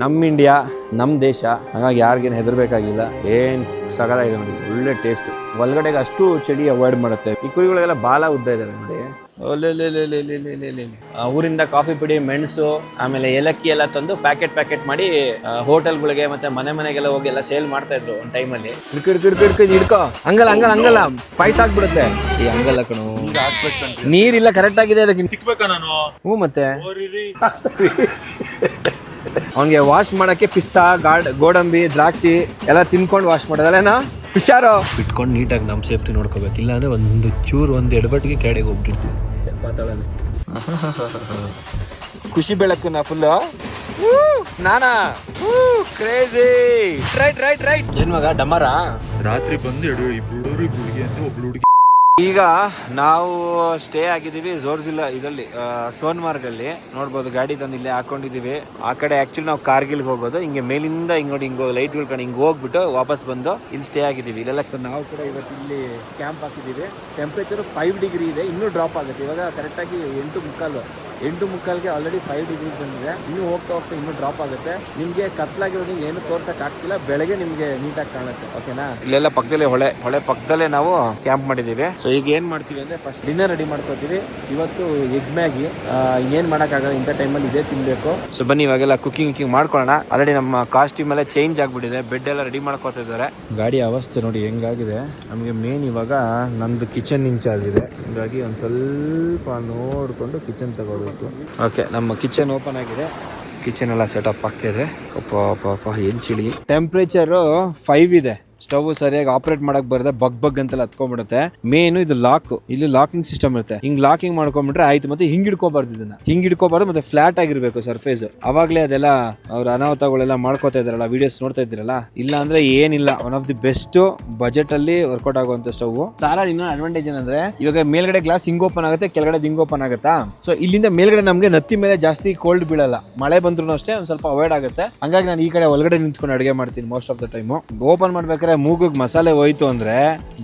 ನಮ್ಮ ಇಂಡಿಯಾ ನಮ್ಮ ದೇಶ, ಹಾಗಾಗಿ ಯಾರಿಗೇನು ಹೆದರ್ಬೇಕಾಗಿಲ್ಲ. ಏನು ಸಗದಾಗಿದೆ ನೋಡಿ, ಒಳ್ಳೆ ಟೇಸ್ಟ್. ಒಳಗಡೆಗೆ ಅಷ್ಟು ಚಳಿ ಅವಾಯ್ಡ್ ಮಾಡುತ್ತೆ. ಈ ಕುರಿಗಳಿಗೆಲ್ಲ ಬಾಲ ಉದ್ದ ಇದಾವೆ ನೋಡಿ. ಊರಿಂದ ಕಾಫಿ ಪುಡಿ, ಮೆಣಸು, ಆಮೇಲೆ ಏಲಕ್ಕಿ ಎಲ್ಲ ತಂದು ಪ್ಯಾಕೆಟ್ ಮಾಡಿ ಹೋಟೆಲ್ಗಳಿಗೆ ಮತ್ತೆ ಮನೆಗೆಲ್ಲ ಹೋಗಿ ಎಲ್ಲ ಸೇಲ್ ಮಾಡ್ತಾ ಇದ್ರು ಒಂದು ಟೈಮಲ್ಲಿ. ಹಿಡ್ಕೊ, ಹಂಗಲ್ಲ ಪಾಯ್ಸ ಆಗ್ಬಿಡುತ್ತೆ. ಈ ಹಂಗಲ್ಲ ಕಣು, ನೀರಿಲ್ಲ ಕರೆಕ್ಟ್ ಆಗಿದೆ ಅದಕ್ಕೆ. ಹ್ಞೂ ಮತ್ತೆ ಅವನಿಗೆ ವಾಶ್ ಮಾಡಕ್ಕೆ ಪಿಸ್ತಾ, ಗೋಡಂಬಿ, ದ್ರಾಕ್ಷಿ ಎಲ್ಲ ತಿನ್ಕೊಂಡು ವಾಶ್ ಮಾಡೋದಲ್ಲೇನಾ? ಹುಷಾರು ಬಿಟ್ಕೊಂಡು ನೀಟಾಗಿ ನಮ್ಮ ಸೇಫ್ಟಿ ನೋಡ್ಕೋಬೇಕು. ಇಲ್ಲ ಅಂದ್ರೆ ಒಂದು ಚೂರು ಒಂದು ಎಡಬಟ್ಟಿಗೆ ಕೆಳಗೆ ಹೋಗ್ಬಿಟ್ಟಿರ್ತೀವಿ. ಪಾತಾಳನೆ ಖುಷಿ ಬೆಳಕು ನಾ ಫುಲ್ಲು ಸ್ನಾನ ಕ್ರೇಜಿ. ರೈಟ್ ಏನ್ ಮಗ ಡಮರ ರಾತ್ರಿ ಬಂದು ಇಬ್ರು ಹುಡುಗಿ ಅಂತ ಒಬ್ಳು ಹುಡುಗಿ. ಈಗ ನಾವು ಸ್ಟೇ ಆಗಿದ್ದೀವಿ ಝೋರ್ಜಿಲ್ಲಾ ಇದರಲ್ಲಿ, ಸೋನ್ಮಾರ್ಗ್ ಅಲ್ಲಿ ನೋಡ್ಬೋದು. ಗಾಡಿ ತಂದು ಇಲ್ಲೇ ಹಾಕೊಂಡಿದೀವಿ. ಆ ಕಡೆ ಆಕ್ಚುಲಿ ನಾವು ಕಾರ್ಗಿಲ್ಗೆ ಹೋಗೋದು. ಹಿಂಗೆ ಮೇಲಿಂದ ಹಿಂಗ್ ನೋಡಿ, ಹಿಂಗೆ ಲೈಟ್ ಕಡೆ ಹಿಂಗೆ ಹೋಗ್ಬಿಟ್ಟು ವಾಪಸ್ ಬಂದು ಇಲ್ಲಿ ಸ್ಟೇ ಆಗಿದ್ದೀವಿ. ಇಲ್ಲೆಲ್ಲ ನಾವು ಕೂಡ ಇವತ್ತು ಇಲ್ಲಿ ಕ್ಯಾಂಪ್ ಹಾಕಿದ್ದೀವಿ. ಟೆಂಪ್ರೇಚರ್ 5 ಡಿಗ್ರಿ ಇದೆ, ಇನ್ನೂ ಡ್ರಾಪ್ ಆಗುತ್ತೆ. ಇವಾಗ ಕರೆಕ್ಟಾಗಿ 8:15ಗೆ ಆಲ್ರೆಡಿ 5 ಡಿಗ್ರಿ ಬಂದಿದೆ. ಇನ್ನೂ ಹೋಗ್ತಾ ಇನ್ನೂ ಡ್ರಾಪ್ ಆಗುತ್ತೆ. ನಿಮಗೆ ಕತ್ಲಾಗಿರೋದು ಏನು ತೋರ್ಸಕ್ ಆಗ್ತಿಲ್ಲ, ಬೆಳಗ್ಗೆ ನಿಮಗೆ ನೀಟಾಗಿ ಕಾಣುತ್ತೆ. ಓಕೆನಾ? ಇಲ್ಲೆಲ್ಲ ಪಕ್ಕದಲ್ಲೇ ಹೊಳೆ ಪಕ್ಕದಲ್ಲೇ ನಾವು ಕ್ಯಾಂಪ್ ಮಾಡಿದ್ದೀವಿ. ಸೊ ಈಗ ಏನ್ ಮಾಡ್ತೀವಿ ಅಂದ್ರೆ ಫಸ್ಟ್ ಡಿನ್ನರ್ ರೆಡಿ ಮಾಡ್ಕೋತೀವಿ. ಇವತ್ತು ಎಗ್ ಮ್ಯಾಗಿ. ಏನ್ ಮಾಡೋಕ್ಕಾಗಲ್ಲ, ಇಂಥ ಟೈಮಲ್ಲಿ ಇದೇ ತಿನ್ಬೇಕು. ಸೊ ಬನ್ನಿ ಇವಾಗೆಲ್ಲ ಕುಕಿಂಗ್ ಮಾಡ್ಕೊಳ್ಳೋಣ. ಆಲ್ರೆಡಿ ನಮ್ಮ ಕಾಸ್ಟ್ಯೂಮ್ ಎಲ್ಲ ಚೇಂಜ್ ಆಗ್ಬಿಟ್ಟಿದೆ. ಬೆಡ್ ಎಲ್ಲ ರೆಡಿ ಮಾಡ್ಕೋತಾ ಇದ್ದಾರೆ. ಗಾಡಿ ಅವಸ್ಥೆ ನೋಡಿ ಹೆಂಗಾಗಿದೆ. ನಮಗೆ ಮೇನ್ ಇವಾಗ ನಂದು ಕಿಚನ್ ಇನ್ಚಾರ್ಜ್ ಇದೆ, ಹೀಗಾಗಿ ಒಂದು ಸ್ವಲ್ಪ ನೋಡಿಕೊಂಡು ಕಿಚನ್ ತಗೋಬೇಕು. ಓಕೆ, ನಮ್ಮ ಕಿಚನ್ ಓಪನ್ ಆಗಿದೆ. ಕಿಚನ್ ಎಲ್ಲ ಸೆಟಪ್ ಆಗ್ತಿದೆ. ಅಪ್ಪ ಏನ್ ಚಿಳಿ. ಟೆಂಪ್ರೇಚರ್ 5 ಇದೆ. ಸ್ಟವ್ ಸರಿಯಾಗಿ ಆಪರೇಟ್ ಮಾಡಕ್ ಬರದೆ ಬಗ್ ಅಂತೆಲ್ಲ ಹತ್ಕೊಂಡ್ಬಿಡುತ್ತೆ. ಮೇನ್ ಇದು ಇಲ್ಲಿ ಲಾಕಿಂಗ್ ಸಿಸ್ಟಮ್ ಇರುತ್ತೆ. ಹಿಂಗ್ ಲಾಕಿಂಗ್ ಮಾಡ್ಕೊಂಡ್ಬಿಟ್ರೆ ಆಯ್ತು. ಮತ್ತೆ ಹಿಂಗ್ ಹಿಡ್ಕೋಬಾರ್ದು ಮತ್ತೆ ಫ್ಲಾಟ್ ಆಗಿರ್ಬೇಕು ಸರ್ಫೇಸ್. ಅವಾಗ್ಲೇ ಅದೆಲ್ಲ ಅವ್ರ ಅನಾಹುತಗಳೆಲ್ಲ ಮಾಡ್ಕೋತಾ ಇದಾರಲ್ಲ, ವಿಡಿಯೋಸ್ ನೋಡ್ತಾ ಇದ್ದೀರಲ್ಲ. ಇಲ್ಲ ಅಂದ್ರೆ ಏನಿಲ್ಲ, one of the best budget ಅಲ್ಲಿ ವರ್ಕೌಟ್ ಆಗುವಂತ ಸ್ಟವ್. ತಾರಾ ಇನ್ನೊಂದು ಅಡ್ವಾಂಟೇಜ್ ಏನಂದ್ರೆ ಇವಾಗ ಮೇಲ್ಗಡೆ ಗ್ಲಾಸ್ ಹಿಂಗ್ ಓಪನ್ ಆಗುತ್ತೆ, ಕೆಳಗಡೆ ಹಿಂಗ್ ಓಪನ್ ಆಗುತ್ತಾ. ಸೊ ಇಲ್ಲಿಂದ ಮೇಲ್ಗಡೆ ನಮ್ಗೆ ನತ್ತಿ ಮೇಲೆ ಜಾಸ್ತಿ ಕೋಲ್ಡ್ ಬೀಳಲ್ಲ. ಮಳೆ ಬಂದ್ರು ಅಷ್ಟೇ ಒಂದ್ ಸ್ವಲ್ಪ ಅವಾಯ್ಡ್ ಆಗುತ್ತೆ. ಹಂಗಾಗಿ ನಾನು ಈ ಕಡೆ ಒಳಗಡೆ ನಿಂತ್ಕೊಂಡು ಅಡುಗೆ ಮಾಡ್ತೀನಿ most of the time. Open ಮಾಡ್ಬೇಕಾದ್ರೆ ಮೂಗಿಗೆ ಮಸಾಲೆ ಹೋಯ್ತು ಅಂದ್ರೆ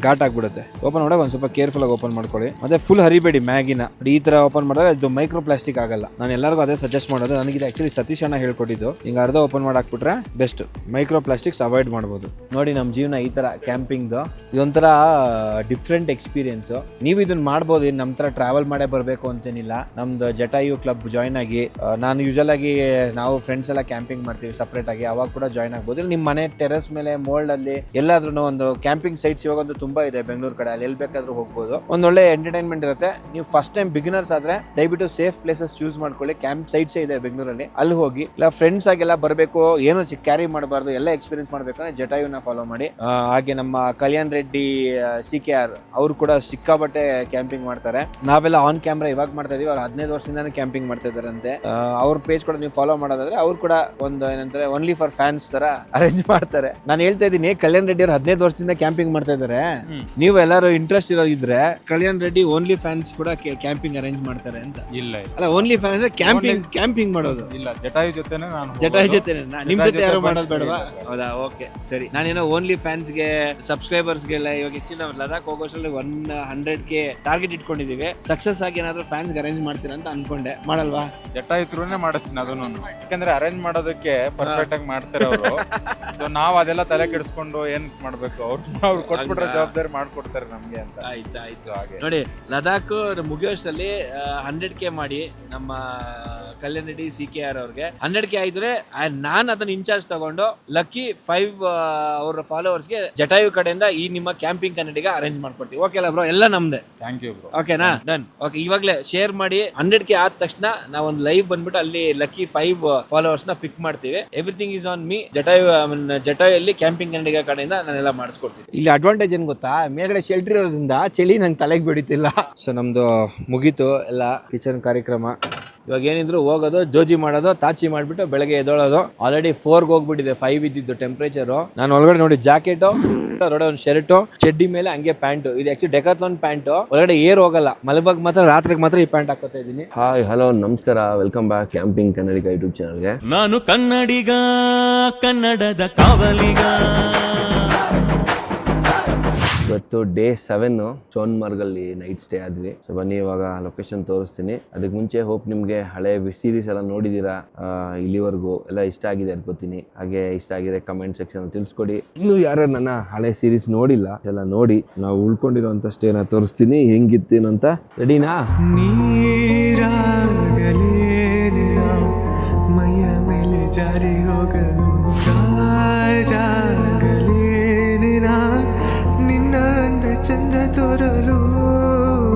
ಘಾಟ್ ಆಗ್ಬಿಡುತ್ತೆ. ಓಪನ್ ಮಾಡೋ ಒಂದ್ ಸ್ವಲ್ಪ ಕೇರ್ಫುಲ್ ಆಗಿ ಓಪನ್ ಮಾಡ್ಕೊಳ್ಳಿ. ಮತ್ತೆ ಫುಲ್ ಹರಿಬೇಡಿ ಮ್ಯಾಗಿನ. ಈ ತರ ಓಪನ್ ಮಾಡಿದಾಗ ಇದು ಮೈಕ್ರೋ ಪ್ಲಾಸ್ಟಿಕ್ ಆಗಲ್ಲ. ನಾನು ಎಲ್ಲರಿಗೂ ಅದೇ ಸಜೆಸ್ಟ್ ಮಾಡೋದು. ನನಗೆ ಆಕ್ಚುಲಿ ಸತೀಶ್ ಅಣ್ಣ ಹೇಳ್ಕೊಟ್ಟಿದ್ದು. ಹಿಂಗ ಅರ್ಧ ಓಪನ್ ಮಾಡಾಕ್ಬಿಟ್ರೆ ಬೆಸ್ಟ್. ಮೈಕ್ರೋ ಪ್ಲಾಸ್ಟಿಕ್ಸ್ ಅವಾಯ್ಡ್ ಮಾಡಬಹುದು. ನೋಡಿ ನಮ್ಮ ಜೀವನ ಈ ತರ ಕ್ಯಾಂಪಿಂಗ್ ಇದೊಂಥರ ಡಿಫ್ರೆಂಟ್ ಎಕ್ಸ್ಪೀರಿಯನ್ಸ್. ನೀವು ಇದನ್ನ ಮಾಡ್ಬೋದು. ನಮ್ಮ ತರ ಟ್ರಾವೆಲ್ ಮಾಡೇ ಬರ್ಬೇಕು ಅಂತೇನಿಲ್ಲ. ನಮ್ದು ಜಟಾಯು ಕ್ಲಬ್ ಜಾಯ್ನ್ ಆಗಿ, ನಾನು ಯೂಶಲ್ ಆಗಿ ನಾವು ಫ್ರೆಂಡ್ಸ್ ಎಲ್ಲ ಕ್ಯಾಂಪಿಂಗ್ ಮಾಡ್ತೀವಿ ಸಪರೇಟ್ ಆಗಿ, ಅವಾಗ ಕೂಡ ಜಾಯ್ನ್ ಆಗ್ಬೋದು. ನಿಮ್ಮ ಮನೆ ಟೆರೆಸ್ ಮೇಲೆ, ಮೋಲ್ಡ್ ಅಲ್ಲಿ ಎಲ್ಲಾದ್ರೂ ಒಂದು ಕ್ಯಾಂಪಿಂಗ್ ಸೈಟ್ಸ್ ಇವಾಗ ಒಂದು ತುಂಬಾ ಇದೆ ಬೆಂಗಳೂರು ಕಡೆ. ಅಲ್ಲಿ ಎಲ್ಲಿ ಬೇಕಾದ್ರೂ ಹೋಗ್ಬೋದು. ಒಂದೊಳ್ಳೆ ಎಂಟರ್ಟೈನ್ಮೆಂಟ್ ಇರುತ್ತೆ. ನೀವು ಫಸ್ಟ್ ಟೈಮ್ ಬಿಗಿನರ್ಸ್ ಆದ್ರೆ ದಯವಿಟ್ಟು ಸೇಫ್ ಪ್ಲೇಸಸ್ ಚೂಸ್ ಮಾಡ್ಕೊಳ್ಳಿ. ಕ್ಯಾಂಪ್ ಸೈಟ್ಸ್ ಇದೆ ಬೆಂಗಳೂರಲ್ಲಿ, ಅಲ್ಲಿ ಹೋಗಿ. ಇಲ್ಲ ಫ್ರೆಂಡ್ಸ್ ಆಗೆಲ್ಲ ಬರಬೇಕು, ಏನು ಕ್ಯಾರಿ ಮಾಡಬಾರ್ದು, ಎಲ್ಲ ಎಕ್ಸ್ಪೀರಿಯನ್ಸ್ ಮಾಡ್ಬೇಕಂದ್ರೆ ಜಟಾಯುನ ಫಾಲೋ ಮಾಡಿ. ಹಾಗೆ ನಮ್ಮ ಕಲ್ಯಾಣ್ ರೆಡ್ಡಿ CKR ಅವರು ಕೂಡ ಸಿಕ್ಕಾಬಟ್ಟೆ ಕ್ಯಾಂಪಿಂಗ್ ಮಾಡ್ತಾರೆ. ನಾವೆಲ್ಲ ಆನ್ ಕ್ಯಾಮ್ರಾ ಇವಾಗ ಮಾಡ್ತಾ ಇದೀವಿ. ಅವ್ರು 15 ವರ್ಷದಿಂದಾನೇ ಕ್ಯಾಂಪಿಂಗ್ ಮಾಡ್ತಾ ಇದಾರಂತೆ. ಅವ್ರ ಪೇಜ್ ಕೂಡ ನೀವು ಫಾಲೋ ಮಾಡೋದಾದ್ರೆ ಅವ್ರು ಕೂಡ ಒಂದು ಏನಂತಾರೆ ಓನ್ಲಿ ಫಾರ್ ಫ್ಯಾನ್ಸ್ ತರ ಅರೇಂಜ್ ಮಾಡ್ತಾರೆ. ನಾನು ಹೇಳ್ತಾ ಇದ್ದೀನಿ, ಕಲ್ಯಾಣ್ ರೆಡ್ಡಿ ಅವರು 15 ವರ್ಷದಿಂದ ಕ್ಯಾಂಪಿಂಗ್ ಮಾಡ್ತಾ ಇದ್ದಾರೆ. ನೀವು ಎಲ್ಲರೂ ಇಂಟ್ರೆಸ್ಟ್ ಇರೋದಿದ್ರೆ ಕಲ್ಯಾಣ್ ರೆಡ್ಡಿ ಓನ್ಲಿ ಫ್ಯಾನ್ಸ್ ಕೂಡ ಕ್ಯಾಂಪಿಂಗ್ ಅರೇಂಜ್ ಮಾಡ್ತಾರೆ ಅಂತ. ಇಲ್ಲ ಅಲ್ಲ, ಓನ್ಲಿ ಫ್ಯಾನ್ಸ್ ಕ್ಯಾಂಪಿಂಗ್ ಮಾಡೋದು. ಇಲ್ಲ, ಜಟಾಯು ಜೊತೆನೆ ನಿಮ್ ಜೊತೆ ಯಾರು ಮಾಡೋದು ಬೇಡವಾ? ಹೌದಾ, ಓಕೆ ಸರಿ. ನಾನೇನೋ ಓನ್ಲಿ ಫ್ಯಾನ್ಸ್ ಗೆ, ಸಬ್ಸ್ಕ್ರೈಬರ್ಸ್ ಗೆಲ್ಲ ಇವಾಗ ಹೆಚ್ಚಿನ ಲದಾಖ್ ಹೋಗೋಷ್ರಲ್ಲಿ 100K ಟಾರ್ಗೆಟ್ ಇಟ್ಕೊಂಡಿದೀವಿ. ಸಕ್ಸಸ್ ಆಗಿ ಏನಾದ್ರು ಫ್ಯಾನ್ಸ್ ಅರೇಂಜ್ ಮಾಡ್ತೀರಾ ಅಂತ ಅನ್ಕೊಂಡೆ. ಮಾಡಲ್ವಾ? ಜಟಾಯು ಥ್ರೂನೇ ಮಾಡಿಸ್ತೀನಿ ಅದನ್ನು. ಯಾಕಂದ್ರೆ ಅರೇಂಜ್ ಮಾಡೋದಕ್ಕೆ ಪರ್ಫೆಕ್ಟ್ ಆಗಿ ಮಾಡ್ತಾರೆ ಅವರು. ಸೊ ನಾವ್ ಅದೆಲ್ಲ ತಲೆ ಕೆಡಿಸ್ಕೊಂಡು ಏನ್ ಮಾಡ್ಬೇಕು, ಅವ್ರು ಕೊಟ್ಬಿಟ್ರೆ ಜವಾಬ್ದಾರಿ ಮಾಡ್ಕೊಡ್ತಾರೆ ನಮ್ಗೆ ಅಂತ. ಆಯ್ತು ಹಾಗೆ ನೋಡಿ. ಲದಾಖ್ ಮುಗಿಯೋಷ್ಟರಲ್ಲಿ 100K ಮಾಡಿ ನಮ್ಮ ಕಲ್ಯಾಣ್ ರೆಡ್ಡಿ CKR ಅವ್ರಿಗೆ 100K ಆಯ್ತಾರೆ. ನಾನು ಅದನ್ನ ಇನ್ಚಾರ್ಜ್ ತಗೊಂಡು ಲಕ್ಕಿ 5 ಅವ್ರ ಫಾಲೋವರ್ಸ್ಗೆ ಜಟಾಯು ಕಡೆಯಿಂದ ಈ ನಿಮ್ಮ ಕ್ಯಾಂಪಿಂಗ್ ಕನ್ನಡಿಗೆ ಅರೇಂಜ್ ಮಾಡ್ಕೊಡ್ತೀವಿ. ಓಕೆ ಅಲ್ಲ ಬ್ರೋ? ಎಲ್ಲ ನಮ್ದೆ. Thank you bro. ಓಕೆನಾ? ಡನ್. ಓಕೆ, ಇವಾಗಲೇ ಶೇರ್ ಮಾಡಿ. 100K ಆದ ತಕ್ಷಣ ನಾವು ಒಂದು ಲೈವ್ ಬಂದ್ಬಿಟ್ಟು ಅಲ್ಲಿ ಲಕ್ಕಿ 5 ಫಾಲೋವರ್ಸ್ ನ ಪಿಕ್ ಮಾಡ್ತೀವಿ. Everything is on me. ಜಟಾಯಲ್ಲಿ ಕ್ಯಾಂಪಿಂಗ್ ಕನ್ನಡಿಗ ಕಡೆಯಿಂದ ನಾನೆಲ್ಲ ಮಾಡಿಸ್ಕೊಡ್ತೀನಿ. ಇಲ್ಲಿ ಅಡ್ವಾಂಟೇಜ್ ಏನ್ ಗೊತ್ತಾ, ಮೇಲ್ಗಡೆ ಶೆಲ್ಟರ್ ಇರೋದ್ರಿಂದ ಚಳಿ ನಂಗೆ ತಲೆಗೆ ಬಿಡುತ್ತಿಲ್ಲ. ಸೊ ನಮ್ದು ಮುಗೀತು ಎಲ್ಲ ಕಿಚನ್ ಕಾರ್ಯಕ್ರಮ. ಇವಾಗ ಏನಿದ್ರು ಹೋಗೋದು, ಜೋಜಿ ಮಾಡೋದು, ತಾಚಿ ಮಾಡ್ಬಿಟ್ಟು ಬೆಳಗ್ಗೆ ಎದ್ದೋಳೋದು. ಆಲ್ರೆಡಿ 4ಗೆ ಹೋಗ್ಬಿಟ್ಟಿದೆ, 5 ಇದ್ದಿದ್ದು ಟೆಂಪರೇಚರ್. ನಾನು ಒಳಗಡೆ ನೋಡಿ ಜಾಕೆಟ್, ಹೊರಗಡೆ ಒಂದು ಶರ್ಟ್, ಚಡ್ಡಿ ಮೇಲೆ ಹಂಗೆ ಪ್ಯಾಂಟ್. ಇದು ಆಕ್ಚುಲಿ ಡೆಕಾಥ್ಲಾನ್ ಪ್ಯಾಂಟ್. ಒಳಗಡೆ ಏರ್ ಹೋಗಲ್ಲ, ಮಲಬಾಗ್ ಮಾತ್ರ ರಾತ್ರಿಗೆ ಮಾತ್ರ ಈ ಪ್ಯಾಂಟ್ ಹಾಕೋತಾ ಇದ್ದೀನಿ. ಹಾಯ್, ಹಲೋ, ನಮಸ್ಕಾರ, ವೆಲ್ಕಮ್ ಬ್ಯಾಕ್ ಕ್ಯಾಂಪಿಂಗ್ ಕನ್ನಡಿಗ ಯೂಟ್ಯೂಬ್ ಚಾನಲ್ಗೆ. ನಾನು ಕನ್ನಡಿಗ, ಕನ್ನಡದ ಕಾವಲಿಗ. ಇವತ್ತು ಡೇ 7 ಸೋನ್ಮಾರ್ಗಲ್ಲಿ ನೈಟ್ ಸ್ಟೇ ಆದ್ವಿ. ಸೊ ಬನ್ನಿ ಇವಾಗ ಲೊಕೇಶನ್ ತೋರಿಸ್ತೀನಿ. ಅದಕ್ಕೆ ಮುಂಚೆ ಹೋಪ್ ನಿಮಗೆ ಹಳೆ ಸೀರೀಸ್ ಎಲ್ಲ ನೋಡಿದ್ದೀರಾ, ಇಲ್ಲಿವರೆಗೂ ಎಲ್ಲ ಇಷ್ಟ ಆಗಿದೆ ಅನ್ಕೋತೀನಿ. ಹಾಗೆ ಇಷ್ಟ ಆಗಿದೆ ಕಮೆಂಟ್ ಸೆಕ್ಷನ್ ತಿಳಿಸ್ಕೊಡಿ. ಇನ್ನು ಯಾರು ನನ್ನ ಹಳೆ ಸೀರೀಸ್ ನೋಡಿಲ್ಲ ಎಲ್ಲ ನೋಡಿ, ನಾವು ಉಳ್ಕೊಂಡಿರೋಂಥ ಸ್ಟೇನ ತೋರಿಸ್ತೀನಿ ಹೆಂಗಿತ್ತೇನು ಅಂತ. ರೆಡಿನಾ? ಮೈಯ ಮೇಲೆ ಜಾರಿ ಹೋಗಲು ನಿನ್ನ ಅಂದ ಚಂದ ತೋರಲು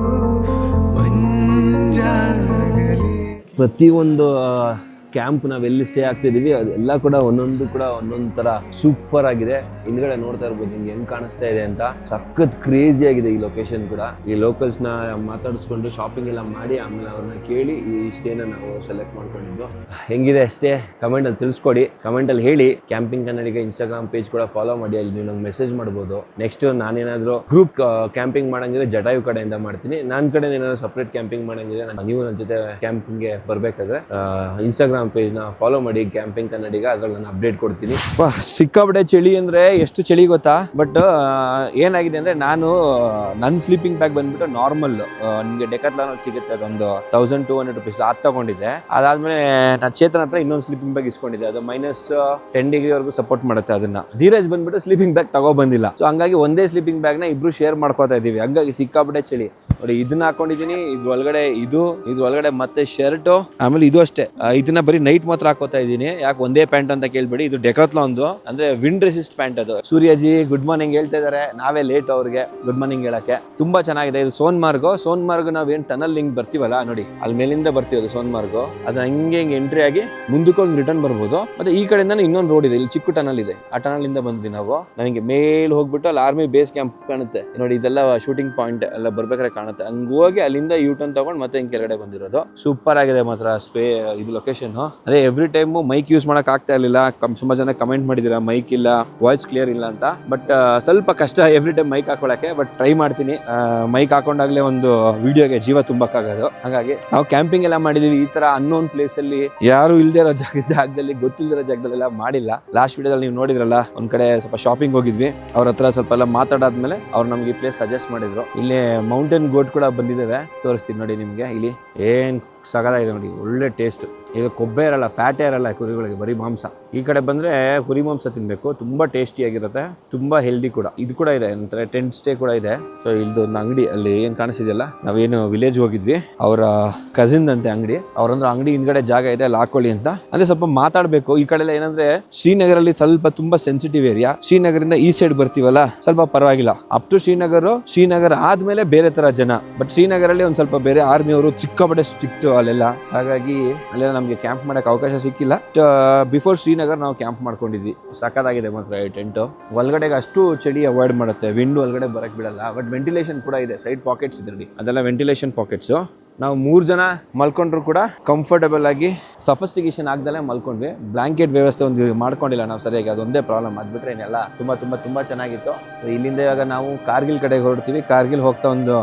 ಮಂಜಾಗಲಿ. ಪ್ರತಿಯೊಂದು ಕ್ಯಾಂಪ್ ನಾವೆಲ್ಲಿ ಸ್ಟೇ ಆಗ್ತಿದೀವಿ ಅದೆಲ್ಲ ಕೂಡ ಒಂದೊಂದು ತರ ಸೂಪರ್ ಆಗಿದೆ. ಹಿಂದ್ಗಡೆ ನೋಡ್ತಾ ಇರ್ಬೋದು ನಿಮ್ಗೆ ಹೆಂಗ್ ಕಾಣಿಸ್ತಾ ಇದೆ ಅಂತ. ಸಖತ್ ಕ್ರೇಜಿ ಆಗಿದೆ ಈ ಲೊಕೇಶನ್ ಕೂಡ. ಈ ಲೋಕಲ್ಸ್ ನ ಮಾತಾಡಿಸ್ಕೊಂಡು ಶಾಪಿಂಗ್ ಎಲ್ಲ ಮಾಡಿ ಆಮೇಲೆ ಅವ್ರನ್ನ ಕೇಳಿ ಈ ಸ್ಟೇನ ನಾವು ಸೆಲೆಕ್ಟ್ ಮಾಡ್ಕೊಂಡಿದ್ದು. ಹೆಂಗಿದೆ ಸ್ಟೇ ಕಮೆಂಟ್ ಅಲ್ಲಿ ತಿಳಿಸ್ಕೊಡಿ, ಕಮೆಂಟ್ ಅಲ್ಲಿ ಹೇಳಿ. ಕ್ಯಾಂಪಿಂಗ್ ಕನ್ನಡಿಗ ಇನ್ಸ್ಟಾಗ್ರಾಮ್ ಪೇಜ್ ಕೂಡ ಫಾಲೋ ಮಾಡಿ, ಅಲ್ಲಿ ನೀವು ನಂಗೆ ಮೆಸೇಜ್ ಮಾಡ್ಬೋದು. ನೆಕ್ಸ್ಟ್ ನಾನೇನಾದ್ರೂ ಗ್ರೂಪ್ ಕ್ಯಾಂಪಿಂಗ್ ಮಾಡಂಗಿದ್ರೆ ಜಟಾಯು ಕಡೆಯಿಂದ ಮಾಡ್ತೀನಿ. ನನ್ನ ಕಡೆ ಏನಾದ್ರು ಸಪ್ರೇಟ್ ಕ್ಯಾಂಪಿಂಗ್ ಮಾಡಂಗಿದ್ರೆ ನೀವು ನನ್ನ ಜೊತೆ ಕ್ಯಾಂಪಿಂಗ್ಗೆ ಬರ್ಬೇಕಾದ್ರೆ ಇನ್ಸ್ಟಾಗ್ರಾಮ್ ಪೇಜ್ ನ ಫಾಲೋ ಮಾಡಿ, ಕ್ಯಾಂಪಿಂಗ್ ಕನ್ನಡಿಗ. ಅದ್ರಲ್ಲಿ ನಾನು ಅಪ್ಡೇಟ್ ಕೊಡ್ತೀನಿ. ಸಿಕ್ಕಾಪಟ್ಟೆ ಚಳಿ ಅಂದ್ರೆ ಎಷ್ಟು ಚಳಿ ಗೊತ್ತಾ. ಬಟ್ ಏನಾಗಿದೆ ಅಂದ್ರೆ ನನ್ನ ಸ್ಲೀಪಿಂಗ್ ಬ್ಯಾಗ್ ಬಂದ್ಬಿಟ್ಟು ನಾರ್ಮಲ್ ನಿಮಗೆ ಡೆಕಾಥ್ಲಾನ್ ಅಲ್ಲಿ ಸಿಗುತ್ತೆ, ಅದೊಂದು 1200 ರೂಪೀಸ್ ಅದು ತಗೊಂಡಿದ್ದೆ. ಅದಾದ್ಮೇಲೆ ನಾನು ಚೇತನ್ ಹತ್ರ ಇನ್ನೊಂದು ಸ್ಲೀಪಿಂಗ್ ಬ್ಯಾಗ್ ಇಸ್ಕೊಂಡಿದ್ದೆ, ಅದು -10 ಡಿಗ್ರಿ ವರೆಗೂ ಸಪೋರ್ಟ್ ಮಾಡುತ್ತೆ. ಅದನ್ನ ಧೀರಜ್ ಬಂದ್ಬಿಟ್ಟು ಸ್ಲೀಪಿಂಗ್ ಬ್ಯಾಗ್ ತಗೋ ಬಂದಿಲ್ಲ. ಸೊ ಹಂಗಾಗಿ ಒಂದೇ ಸ್ಲೀಪಿಂಗ್ ಬ್ಯಾಗ್ ನ ಇಬ್ರು ಶೇರ್ ಮಾಡ್ಕೋತಾ ಇದೀವಿ. ಹಂಗಾಗಿ ಸಿಕ್ಕಾಪಟ್ಟೆ ಚಳಿ ನೋಡಿ. ಇದನ್ನ ಹಾಕೊಂಡಿದೀನಿ, ಇದ್ರೊಳಗಡೆ ಮತ್ತೆ ಶರ್ಟ್, ಆಮೇಲೆ ಇದು ಅಷ್ಟೇ. ಇದನ್ನ ಬರೀ ನೈಟ್ ಮಾತ್ರ ಹಾಕೋತಾ ಇದೀನಿ. ಯಾಕೆ ಒಂದೇ ಪ್ಯಾಂಟ್ ಅಂತ ಕೇಳ್ಬೇಡಿ, ಇದು ಡೆಕಾಥ್ಲಾನ್ದು ಅಂದ್ರೆ ವಿಂಡ್ ರೆಸಿಸ್ಟ್ ಪ್ಯಾಂಟ್. ಅದು ಸೂರ್ಯಜಿ ಗುಡ್ ಮಾರ್ನಿಂಗ್ ಹೇಳ್ತಾ ಇದಾರೆ, ನಾವೇ ಲೇಟ್ ಅವ್ರಿಗೆ ಗುಡ್ ಮಾರ್ನಿಂಗ್ ಹೇಳಕ್ಕೆ. ತುಂಬಾ ಚೆನ್ನಾಗಿದೆ. ಇದು ಸೋನ್ಮಾರ್ಗ್ ನಾವೇನ್ ಟನಲ್ ಲಿಂಕ್ ಬರ್ತೀವಲ್ಲ ನೋಡಿ, ಅಲ್ಲಿ ಮೇಲಿಂದ ಬರ್ತೀವಿ ಸೋನ್ಮಾರ್ಗ್. ಅದನ್ನ ಹಿಂಗೆ ಎಂಟ್ರಿ ಆಗಿ ಮುಂದಕ್ಕೆ ಹೋಗಿ ರಿಟರ್ನ್ ಬರ್ಬೋದು. ಮತ್ತೆ ಈ ಕಡೆಯಿಂದ ಇನ್ನೊಂದು ರೋಡ್ ಇದೆ, ಇಲ್ಲಿ ಚಿಕ್ಕ ಟನಲ್ ಇದೆ, ಆ ಟನಲ್ ಇಂದ ಬಂದ್ವಿ ನಾವು. ನನಗೆ ಮೇಲ್ ಹೋಗ್ಬಿಟ್ಟು ಅಲ್ಲಿ ಆರ್ಮಿ ಬೇಸ್ ಕ್ಯಾಂಪ್ ಕಾಣುತ್ತೆ ನೋಡಿ, ಇದೆಲ್ಲ ಶೂಟಿಂಗ್ ಪಾಯಿಂಟ್ ಎಲ್ಲ ಬರ್ಬೇಕಾದ್ರೆ ಕಾಣುತ್ತೆ. ಹಂಗ ಹೋಗಿ ಅಲ್ಲಿಂದ ಯೂಟರ್ನ್ ತಗೊಂಡು ಮತ್ತೆ ಹಿಂಗೆ ಕೆಳಗಡೆ ಬಂದಿರೋದು. ಸೂಪರ್ ಆಗಿದೆ ಮಾತ್ರ ಇದು ಲೊಕೇಶನ್. ಅದೇ ಎವ್ರಿ ಟೈಮ್ ಮೈಕ್ ಯೂಸ್ ಮಾಡಕ್ ಆಗ್ತಾ ಇರ್ಲಿಲ್ಲ. ತುಂಬಾ ಜನ ಕಮೆಂಟ್ ಮಾಡಿದಿರಾ ಮೈಕ್ ಇಲ್ಲ, ವಾಯ್ಸ್ ಕ್ಲಿಯರ್ ಇಲ್ಲ ಅಂತ. ಬಟ್ ಸ್ವಲ್ಪ ಕಷ್ಟ ಎವ್ರಿ ಟೈಮ್ ಮೈಕ್ ಹಾಕೊಳಕ್ಕೆ. ಬಟ್ ಟ್ರೈ ಮಾಡ್ತೀನಿ. ಮೈಕ್ ಹಾಕೊಂಡಾಗ್ಲೇ ಒಂದು ವಿಡಿಯೋಗೆ ಜೀವ ತುಂಬಕ್ಕಾಗೋದು. ಹಾಗಾಗಿ ನಾವು ಕ್ಯಾಂಪಿಂಗ್ ಎಲ್ಲ ಮಾಡಿದೀವಿ ಈ ತರ ಅನ್ನೋನ್ ಪ್ಲೇಸ್ ಅಲ್ಲಿ, ಯಾರು ಇಲ್ದೇ ಇರೋ ಜಾಗದಲ್ಲಿ, ಗೊತ್ತಿಲ್ದಿರೋ ಜಾಗದಲ್ಲೆಲ್ಲ ಮಾಡಿಲ್ಲ. ಲಾಸ್ಟ್ ವಿಡಿಯೋದಲ್ಲಿ ನೀವು ನೋಡಿದ್ರಲ್ಲ, ಒಂದ್ ಕಡೆ ಸ್ವಲ್ಪ ಶಾಪಿಂಗ್ ಹೋಗಿದ್ವಿ, ಅವ್ರ ಹತ್ರ ಸ್ವಲ್ಪ ಎಲ್ಲ ಮಾತಾಡಾದ್ಮೇಲೆ ಅವ್ರು ನಮ್ಗೆ ಈ ಪ್ಲೇಸ್ ಸಜೆಸ್ಟ್ ಮಾಡಿದ್ರು. ಇಲ್ಲಿ ಮೌಂಟೇನ್ ಗೋಟ್ ಕೂಡ ಬಂದಿದ್ದೇವೆ, ತೋರಿಸ್ತೀನಿ ನೋಡಿ ನಿಮ್ಗೆ. ಇಲ್ಲಿ ಏನ್ ಸಗದಾಗಿದೆ ನೋಡಿ, ಒಳ್ಳೆ ಟೇಸ್ಟ್. ಈಗ ಕೊಬ್ಬೆ ಇರಲ್ಲ, ಫ್ಯಾಟೇ ಇರಲ್ಲ ಕುರಿಗಳಿಗೆ, ಬರೀ ಮಾಂಸ. ಈ ಕಡೆ ಬಂದ್ರೆ ಕುರಿ ಮಾಂಸ ತಿನ್ಬೇಕು, ತುಂಬಾ ಟೇಸ್ಟಿ ಆಗಿರುತ್ತೆ, ತುಂಬಾ ಹೆಲ್ದಿ ಕೂಡ. ಇದು ಕೂಡ ಇದೆ, ಅಂದ್ರೆ ಟೆಂಟ್ ಸ್ಟೇ ಕೂಡ ಇದೆ. ಸೊ ಇಲ್ದು ಒಂದು ಅಂಗಡಿ ಅಲ್ಲಿ ಏನ್ ಕಾಣಿಸ್ತಿದೆಯಲ್ಲ, ನಾವೇನು ವಿಲೇಜ್ ಹೋಗಿದ್ವಿ, ಅವರ ಕಸಿನ್ ಅಂತೆ ಅಂಗಡಿ. ಅವ್ರಂದ್ರೆ ಅಂಗಡಿ ಹಿಂದ್ಗಡೆ ಜಾಗ ಇದೆ, ಅಲ್ಲಿ ಹಾಕೊಳ್ಳಿ ಅಂತ. ಅಂದ್ರೆ ಸ್ವಲ್ಪ ಮಾತಾಡ್ಬೇಕು. ಈ ಕಡೆ ಎಲ್ಲ ಏನಂದ್ರೆ ಶ್ರೀನಗರಲ್ಲಿ ಸ್ವಲ್ಪ ತುಂಬಾ ಸೆನ್ಸಿಟಿವ್ ಏರಿಯಾ. ಶ್ರೀನಗರಿಂದ ಈ ಸೈಡ್ ಬರ್ತೀವಲ್ಲ ಸ್ವಲ್ಪ ಪರವಾಗಿಲ್ಲ. ಅಪ್ ಟು ಶ್ರೀನಗರ್ ಆದ್ಮೇಲೆ ಬೇರೆ ತರ ಜನ. ಬಟ್ ಶ್ರೀನಗರಲ್ಲಿ ಒಂದ್ ಸ್ವಲ್ಪ ಬೇರೆ, ಆರ್ಮಿ ಅವರು ಚಿಕ್ಕಾಪಟ್ಟೆ ಸ್ಟ್ರಿಕ್ಟ್ ಅಲ್ಲೆಲ್ಲ. ಹಾಗಾಗಿ ಅಲ್ಲೆಲ್ಲ ನಮ್ಗೆ ಕ್ಯಾಂಪ್ ಮಾಡಕ್ ಅವಕಾಶ ಸಿಕ್ಕಿಲ್ಲ. ಬಿಫೋರ್ ಶ್ರೀನಗರ್ ನಾವು ಕ್ಯಾಂಪ್ ಮಾಡ್ಕೊಂಡಿದ್ವಿ. ಸಖತ್ತಾಗಿದೆ ಮಾತ್ರ ಈ ಟೆಂಟ್. ಒಳಗಡೆಗೆ ಅಷ್ಟು ಚಳಿ ಅವಾಯ್ಡ್ ಮಾಡುತ್ತೆ, ವಿಂಡ್ ಒಳಗಡೆ ಬರಕ್ ಬಿಡಲ್ಲ. ಬಟ್ ವೆಂಟಿಲೇಷನ್ ಕೂಡ ಇದೆ, ಸೈಡ್ ಪಾಕೆಟ್ಸ್ ಇದೆ, ಅದೆಲ್ಲ ವೆಂಟಿಲೇಷನ್ ಪಾಕೆಟ್ಸ್. ನಾವು 3 ಜನ ಮಲ್ಕೊಂಡ್ರು ಕೂಡ ಕಂಫರ್ಟಬಲ್ ಆಗಿ ಸಫಿಸ್ಟಿಕೇಶನ್ ಆಗ್ದಲೇ ಮಲ್ಕೊಂಡ್ವಿ. ಬ್ಲಾಂಕೆಟ್ ವ್ಯವಸ್ಥೆ ಒಂದು ಮಾಡ್ಕೊಂಡಿಲ್ಲ ನಾವು ಸರಿಯಾಗಿ, ಅದೊಂದೇ ಪ್ರಾಬ್ಲಮ್. ಅದ್ಬಿಟ್ರೆ ಏನೆಲ್ಲ ತುಂಬಾ ಚೆನ್ನಾಗಿತ್ತು. ಸೊ ಇಲ್ಲಿಂದ ಇವಾಗ ನಾವು ಕಾರ್ಗಿಲ್ ಕಡೆಗೆ ಹೊರಡ್ತೀವಿ. ಕಾರ್ಗಿಲ್ ಹೋಗ್ತಾ ಒಂದು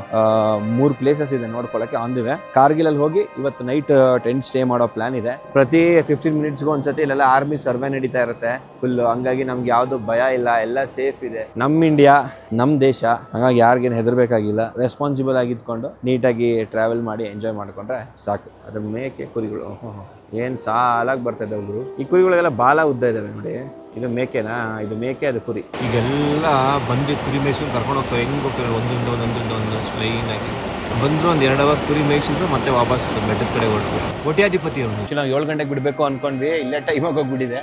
3 ಪ್ಲೇಸಸ್ ಇದೆ ನೋಡ್ಕೊಳ್ಳಕ್ಕೆ ಆನ್ ದಿ ವೇ. ಕಾರ್ಗಿಲ್ ಅಲ್ಲಿ ಹೋಗಿ ಇವತ್ತು ನೈಟ್ ಟೆಂಟ್ ಸ್ಟೇ ಮಾಡೋ ಪ್ಲಾನ್ ಇದೆ. ಪ್ರತಿ 15 ಮಿನಿಟ್ಸ್ಗೂ ಒಂದ್ಸತಿ ಇಲ್ಲೆಲ್ಲ ಆರ್ಮಿ ಸರ್ವೆ ನಡೀತಾ ಇರುತ್ತೆ ಫುಲ್. ಹಂಗಾಗಿ ನಮ್ಗೆ ಯಾವ್ದು ಭಯ ಇಲ್ಲ, ಎಲ್ಲ ಸೇಫ್ ಇದೆ. ನಮ್ಮ ಇಂಡಿಯಾ, ನಮ್ಮ ದೇಶ, ಹಾಗಾಗಿ ಯಾರಿಗೇನು ಹೆದರ್ಬೇಕಾಗಿಲ್ಲ. ರೆಸ್ಪಾನ್ಸಿಬಲ್ ಆಗಿ ಇದ್ಕೊಂಡು ನೀಟಾಗಿ ಟ್ರಾವೆಲ್ ಮಾಡಿ ಎಂಜಾಯ್ ಮಾಡ್ಕೊಂಡ್ರೆ ಸಾಕು. ಅದ್ರ ಮೇಕೆ ಕುರಿಗಳು ಏನ್ ಸಾಲಾಗಿ ಬರ್ತಾ ಇದ್ದಾವೆ ಗುರು. ಈ ಕುರಿಗಳಿಗೆಲ್ಲ ಬಾಲ ಉದ್ದ ಇದಾವೆ ನೋಡಿ. ಇದು ಮೇಕೆನಾ? ಇದು ಮೇಕೆ, ಅದು ಕುರಿ. ಈಗೆಲ್ಲ ಬಂದು ಕುರಿ ಮೇಯ್ಸ್ಕೊಂಡು ಕರ್ಕೊಂಡು ಹೋಗ್ತಾರೆ. ಹೆಂಗೆ ಹೋಗ್ತಾರೆ ಒಂದೊಂದು ಲೈನ್ ಆಗಿ ಬಂದ್ರು. ಒಂದು 2 ಅವರ್ ಕುರಿ ಮೇಯ್ಸಿದ್ರು, ಮತ್ತೆ ವಾಪಸ್ ಬೆಟ್ಟದ ಕಡೆ ಹೊರಡ್ತಾರೆ. ಕೋಟ್ಯಾಧಿಪತಿ ಅವನು. ನಾವು 7 ಗಂಟೆಗೆ ಬಿಡಬೇಕು ಅನ್ಕೊಂಡ್ವಿ, ಇಲ್ಲೇ ಟೈಮಾಗಿ ಹೋಗ್ಬಿಟ್ಟಿದೆ.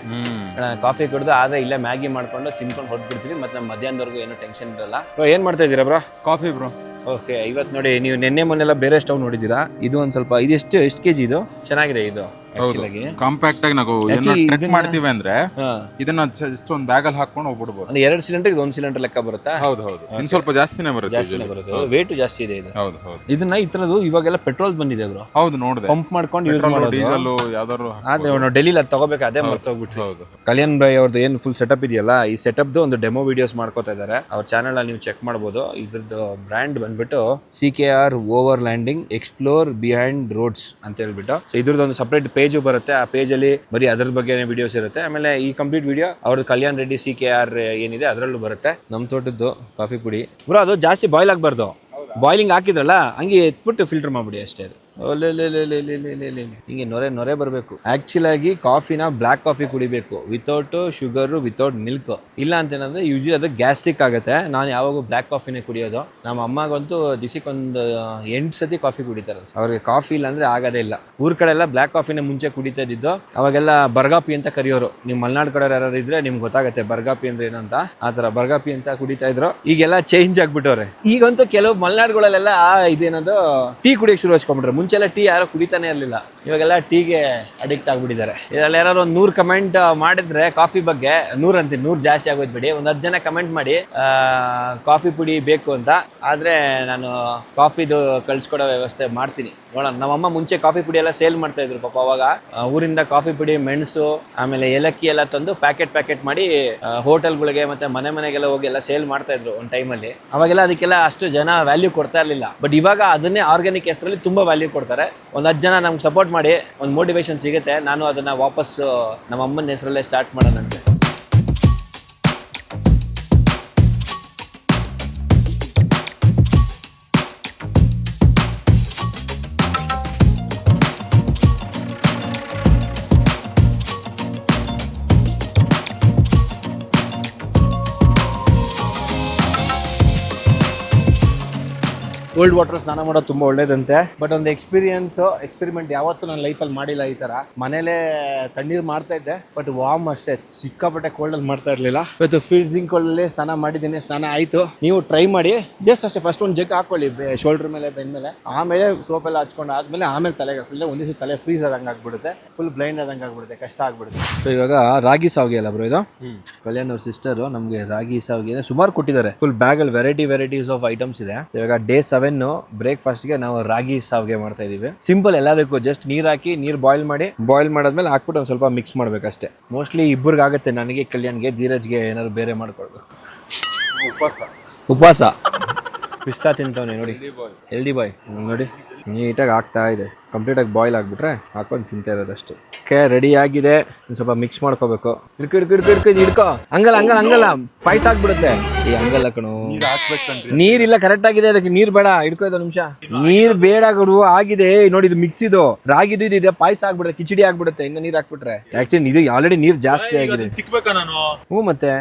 ಕಾಫಿ ಕುಡಿದು ಆದ್ರೆ ಇಲ್ಲೇ ಮ್ಯಾಗಿ ಮಾಡ್ಕೊಂಡು ತಿನ್ಕೊಂಡು ಹೊರಟ್ಬಿಡ್ತೀವಿ. ಮತ್ತೆ ನಮ್ಮ ಮಧ್ಯಾಹ್ನದವರೆಗೂ ಏನೋ ಟೆನ್ಷನ್ ಇರಲ್ಲ. ಏನ್ ಮಾಡ್ತಾ ಇದ್ದೀರಾ ಬ್ರೋ? Coffee bro. ಓಕೆ, ಇವತ್ತು ನೋಡಿ, ನೀವು ಮೊನ್ನೆಲ್ಲ ಬೇರೆ ಸ್ಟವ್ ನೋಡಿದ್ದೀರಾ. ಇದು ಒಂದು ಸ್ವಲ್ಪ, ಇದು ಎಷ್ಟು ಕೆಜಿ ಇದು? ಚೆನ್ನಾಗಿದೆ ಇದು. ಕಾಂಪ್ಯಾಕ್ಟ್ ಆಗಿ ನಾವು ಟ್ರೆಕ್ ಮಾಡ್ತೀವಿ ಅಂದ್ರೆ ಇದನ್ನ ಜಸ್ಟ್ ಒಂದು ಬ್ಯಾಗ್ ಅಲ್ಲಿ ಹಾಕೊಂಡು ಹೋಗ್ಬಿಡ್ಬೋದು. ಅಂದ್ರೆ 2 ಸಿಲಿಂಡರ್, ಇದು 1 ಸಿಲಿಂಡರ್ ಲೆಕ್ಕ ಬರುತ್ತಾ? ಹೌದು. ಇನ್ನು ಸ್ವಲ್ಪ ಜಾಸ್ತಿನೇ ಬರುತ್ತೆ. ವೇಟ್ ಜಾಸ್ತಿ ಇದೆ ಇದು. ಹೌದು. ಇದನ್ನ ಇತರದ್ದು ಇವಾಗೆಲ್ಲ ಪೆಟ್ರೋಲ್ ಬಂದಿದೆ ಬ್ರೋ. ಹೌದು, ನೋಡಿದೆ. ಪಂಪ್ ಮಾಡ್ಕೊಂಡು ಯೂಸ್ ಮಾಡೋದು. ಡೀಸೆಲ್ ಯಾವ್ದಾದ್ರು. ಆದ್ರೆ ನಾವು ಡೆಲ್ಲಿಲಿ ಅದು ತಗೋಬೇಕು, ಅದೇ ಮರ್ತೋಗ್ಬಿಟ್ವಿ. ಕಲ್ಯಾಣ್ ಭಾಯ್ ಅವ್ರದ್ದು ಏನು ಫುಲ್ ಸೆಟಪ್ ಇದೆಯಲ್ಲ, ಈ ಸೆಟಪ್ದು ಒಂದು ಡೆಮೋ ವಿಡಿಯೋಸ್ ಮಾಡ್ಕೋತಾ ಇದ್ದಾರೆ. ಅವ್ರ ಚಾನಲ್ ಅಲ್ಲಿ ನೀವು ಚೆಕ್ ಮಾಡ್ಬೋದು. ಇದ್ರದ್ದು ಬ್ರ್ಯಾಂಡ್ ಬಂದ್ಬಿಟ್ಟು CKR over landing explore behind roads ಅಂತ ಹೇಳ್ಬಿಟ್ಟು. ಸೊ ಇದ್ರದ್ದು ಒಂದು ಸಪರೇಟ್ ಪೇಜು ಬರುತ್ತೆ. ಆ ಪೇಜಲ್ಲಿ ಬರೀ ಅದ್ರ ಬಗ್ಗೆ ವಿಡಿಯೋಸ್ ಇರುತ್ತೆ. ಆಮೇಲೆ ಈ ಕಂಪ್ಲೀಟ್ ವಿಡಿಯೋ ಅವ್ರದ್ದು ಕಲ್ಯಾಣ್ ರೆಡ್ಡಿ CKR ಏನಿದೆ ಅದರಲ್ಲೂ ಬರುತ್ತೆ. ನಮ್ಮ ತೋಟದ್ದು ಕಾಫಿ ಪುಡಿ ಬ್ರೋ, ಅದು ಜಾಸ್ತಿ ಬಾಯ್ಲ್ ಆಗಬಾರ್ದು. ಬಾಯ್ಲಿಂಗ್ ಹಾಕಿದ್ರಲ್ಲ ಹಂಗೆ ಎತ್ಬಿಟ್ಟು ಫಿಲ್ಟರ್ ಮಾಡ್ಬಿಡಿ ಅಷ್ಟೇ. ಅದು ಹಿಂಗೆ ನೊರೆ ಬರಬೇಕು. ಆಕ್ಚುಲ್ ಆಗಿ ಕಾಫಿನ ಬ್ಲ್ಯಾಕ್ ಕಾಫಿ ಕುಡಿಬೇಕು, ವಿತೌಟ್ ಶುಗರು, ವಿತೌಟ್ ಮಿಲ್ಕ್. ಇಲ್ಲ ಅಂತೇನಂದ್ರೆ ಯೂಶಲಿ ಅದು ಗ್ಯಾಸ್ಟ್ರಿಕ್ ಆಗುತ್ತೆ. ನಾನು ಯಾವಾಗೂ ಬ್ಲ್ಯಾಕ್ ಕಾಫಿನೇ ಕುಡಿಯೋದು. ನಮ್ಮ ಅಮ್ಮಗಂತೂ ದಿವಸಕ್ಕೊಂದು 8 ಸತಿ ಕಾಫಿ ಕುಡಿತಾರೆ. ಅವ್ರಿಗೆ ಕಾಫಿ ಇಲ್ಲ ಅಂದ್ರೆ ಆಗೋದೇ ಇಲ್ಲ. ಊರ್ ಕಡೆ ಎಲ್ಲ ಬ್ಲ್ಯಾಕ್ ಕಾಫಿನೇ ಮುಂಚೆ ಕುಡಿತಾ ಇದ್ದಿದ್ದು. ಅವಾಗೆಲ್ಲ ಬರ್ಗಾಪಿ ಅಂತ ಕರೆಯೋರು. ನೀವು ಮಲೆನಾಡು ಕಡೆ ಯಾರು ಇದ್ರೆ ನಿಮ್ಗೆ ಗೊತ್ತಾಗುತ್ತೆ ಬರ್ಗಾಪಿ ಅಂದ್ರೆ ಏನಂತ. ಆ ಥರ ಬರ್ಗಾಪಿ ಅಂತ ಕುಡಿತಾ ಇದ್ರು. ಈಗೆಲ್ಲ ಚೇಂಜ್ ಆಗ್ಬಿಟ್ಟವ್ರೆ. ಈಗಂತೂ ಕೆಲವು ಮಲೆನಾಡುಗಳಲ್ಲೆಲ್ಲ ಇದೇನದು ಟೀ ಕುಡಿಯೋಕೆ ಶುರು ಹಚ್ಕೊಂಡ್ಬಿಟ್ರೆ. ಮುಂಚೆಲ್ಲ ಟೀ ಯಾರೋ ಕುಡಿತಾನೆ ಇರಲಿಲ್ಲ, ಇವಾಗೆಲ್ಲ ಟೀಗೆ ಅಡಿಕ್ಟ್ ಆಗ್ಬಿಟ್ಟಿದ್ದಾರೆ. ಇದರಲ್ಲಿ ಯಾರು ಒಂದು 100 ಕಮೆಂಟ್ ಮಾಡಿದ್ರೆ ಕಾಫಿ ಬಗ್ಗೆ, 100 ಅಂತೀನಿ, 100 ಜಾಸ್ತಿ ಆಗೋದು ಬಿಡಿ, ಒಂದು 10 ಜನ ಕಮೆಂಟ್ ಮಾಡಿ ಕಾಫಿ ಪುಡಿ ಬೇಕು ಅಂತ. ಆದರೆ ನಾನು ಕಾಫಿದು ಕಳ್ಸ್ಕೊಡೋ ವ್ಯವಸ್ಥೆ ಮಾಡ್ತೀನಿ, ನೋಡೋಣ. ನಮ್ಮಮ್ಮ ಮುಂಚೆ ಕಾಫಿ ಪುಡಿ ಎಲ್ಲ ಸೇಲ್ ಮಾಡ್ತಾ ಇದ್ರು ಪಾಪ. ಅವಾಗ ಊರಿಂದ ಕಾಫಿ ಪುಡಿ, ಮೆಣಸು, ಆಮೇಲೆ ಏಲಕ್ಕಿ ಎಲ್ಲ ತಂದು ಪ್ಯಾಕೆಟ್ ಮಾಡಿ ಹೋಟೆಲ್ಗಳಿಗೆ ಮತ್ತೆ ಮನೆಗೆಲ್ಲ ಹೋಗಿ ಎಲ್ಲ ಸೇಲ್ ಮಾಡ್ತಾ ಇದ್ರು ಒಂದು ಟೈಮಲ್ಲಿ. ಅವಾಗೆಲ್ಲ ಅದಕ್ಕೆಲ್ಲ ಅಷ್ಟು ಜನ ವ್ಯಾಲ್ಯೂ ಕೊಡ್ತಾ ಇರಲಿಲ್ಲ. ಬಟ್ ಇವಾಗ ಅದನ್ನೇ ಆರ್ಗ್ಯಾನಿಕ್ ಹೆಸರಲ್ಲಿ ತುಂಬ ವ್ಯಾಲ್ಯೂ ಕೊಡ್ತಾರೆ. ಒಂದು 10 ಜನ ನಮ್ಗೆ ಸಪೋರ್ಟ್ ಮಾಡಿ, ಒಂದು ಮೋಟಿವೇಶನ್ ಸಿಗುತ್ತೆ. ನಾನು ಅದನ್ನು ವಾಪಸ್ ನಮ್ಮ ಅಮ್ಮನ ಹೆಸರಲ್ಲೇ ಸ್ಟಾರ್ಟ್ ಮಾಡೋಣಂತೆ. ಕೋಲ್ಡ್ ವಾಟರ್ ಸ್ನಾನ ಮಾಡೋದು ತುಂಬ ಒಳ್ಳೇದಂತೆ. ಬಟ್ ಒಂದು ಎಕ್ಸ್ಪೆರಿಮೆಂಟ್ ಯಾವತ್ತೂ ನನ್ನ ಲೈಫಲ್ಲಿ ಮಾಡಿಲ್ಲ ಈ ಥರ. ಮನೇಲೇ ತಣ್ಣೀರು ಮಾಡ್ತಾ ಇದ್ದೆ, ಬಟ್ ವಾಮ್ ಅಷ್ಟೇ, ಸಿಕ್ಕಾಪಟ್ಟೆ ಕೋಲ್ಡಲ್ಲಿ ಮಾಡ್ತಾ ಇರಲಿಲ್ಲ. ಇವತ್ತು ಫ್ರೀಜಿಂಗ್ ಕೋಲ್ಡಲ್ಲಿ ಸ್ನಾನ ಮಾಡಿದ್ದೀನಿ. ಸ್ನಾನ ಆಯಿತು, ನೀವು ಟ್ರೈ ಮಾಡಿ. ಜಸ್ಟ್ ಅಷ್ಟೇ, ಫಸ್ಟ್ ಒಂದು ಜಗ್ ಹಾಕೊಳ್ಳಿ ಶೋಲ್ಡ್ರ್ ಮೇಲೆ, ಬೆನ್ನ ಮೇಲೆ, ಆಮೇಲೆ ಸೋಪೆಲ್ಲ ಹಚ್ಕೊಂಡು ಆದಮೇಲೆ ಆಮೇಲೆ ತಲೆಗೆ ಹಾಕಿಲ್ಲ. ಒಂದೇ ದಿವಸ ತಲೆ ಫ್ರೀಸ್ ಆದಂಗೆ ಆಗ್ಬಿಡುತ್ತೆ, ಫುಲ್ ಬ್ಲೈಂಡ್ ಆದಂಗೆ ಆಗ್ಬಿಡುತ್ತೆ, ಕಷ್ಟ ಆಗ್ಬಿಡುತ್ತೆ. ಸೊ ಇವಾಗ ರಾಗಿ ಸಾವಿಗೆ ಅಲ್ಲ ಬ್ರೋ ಇದು, ಕಲ್ಯಾಣ್ ಅವ್ರ ಸಿಸ್ಟರು ನಮಗೆ ರಾಗಿ ಸಾವಿಗೆ ಸುಮಾರು ಕೊಟ್ಟಿದ್ದಾರೆ. ಫುಲ್ ಬ್ಯಾಗಲ್ಲಿ ವೆರೈಟೀಸ್ ಆಫ್ ಐಟಮ್ಸ್ ಇದೆ. ಇವಾಗ ಡೇ 7 ಬ್ರೇಕ್ಫಾಸ್ಟ್ಗೆ ನಾವು ರಾಗಿ ಸಾವಿಗೆ ಮಾಡ್ತಾ ಇದೀವಿ. ಸಿಂಪಲ್, ಎಲ್ಲದಕ್ಕೂ ಜಸ್ಟ್ ನೀರ್ ಹಾಕಿ, ನೀರ್ ಬಾಯ್ಲ್ ಮಾಡಾದ್ಮೇಲೆ ಹಾಕ್ಬಿಟ್ಟು ಒಂದು ಸ್ವಲ್ಪ ಮಿಕ್ಸ್ ಮಾಡ್ಬೇಕಷ್ಟೇ. ಮೋಸ್ಟ್ಲಿ ಇಬ್ಬರಿಗೆ ಆಗುತ್ತೆ, ನನಗೆ ಕಲ್ಯಾಣ್ಗೆ, ಧೀರಜ್ಗೆ ಏನಾದ್ರು ಬೇರೆ ಮಾಡ್ಕೊಳ್ಬೇಕು. ಉಪವಾಸ ಪಿಸ್ತಾ ತಿಂತವನೆ ನೋಡಿ, ಹೆಲ್ದಿ ಬಾಯ್ ನೋಡಿ. ನೀಟಾಗಿ ಆಗ್ತಾ ಇದೆ, ಕಂಪ್ಲೀಟಾಗಿ ಬಾಯ್ಲ್ ಆಗಿಬಿಟ್ರೆ ಹಾಕೊಂಡು ತಿಂತಾ ಇರೋದಷ್ಟೇ. ಓಕೆ, ರೆಡಿ ಆಗಿದೆ. ಒಂದು ಸ್ವಲ್ಪ ಮಿಕ್ಸ್ ಮಾಡ್ಕೋಬೇಕು. ಹಿಡ್ಕೊ. ಹಂಗಲ್ಲ ಪಾಯ್ಸ ಆಗ್ಬಿಡುತ್ತೆ. ಈ ಹಂಗಲ್ಲ ಕಣು, ನೀರಿಲ್ಲ, ಕರೆಕ್ಟ್ ಆಗಿದೆ. ಅದಕ್ಕೆ ನೀರ್ ಬೇಡ, ಹಿಡ್ಕೋ. 1 ನಿಮಿಷ ನೀರ್ ಬೇಡ ಗುರು, ಆಗಿದೆ ನೋಡಿ. ಇದು ಮಿಕ್ಸ್, ಇದು ರಾಗಿದು, ಇದು ಪಾಯ್ಸ ಆಗ್ಬಿಡುತ್ತೆ, ಕಿಚಡಿ ಆಗ್ಬಿಡುತ್ತೆ ಇನ್ನು ನೀರ್ ಹಾಕ್ಬಿಟ್ರೆ. ಆಕ್ಚುಲಿ ಇದು ಆಲ್ರೆಡಿ ನೀರ್ ಜಾಸ್ತಿ ಆಗಿದೆ. ಹ್ಞೂ ಮತ್ತೆ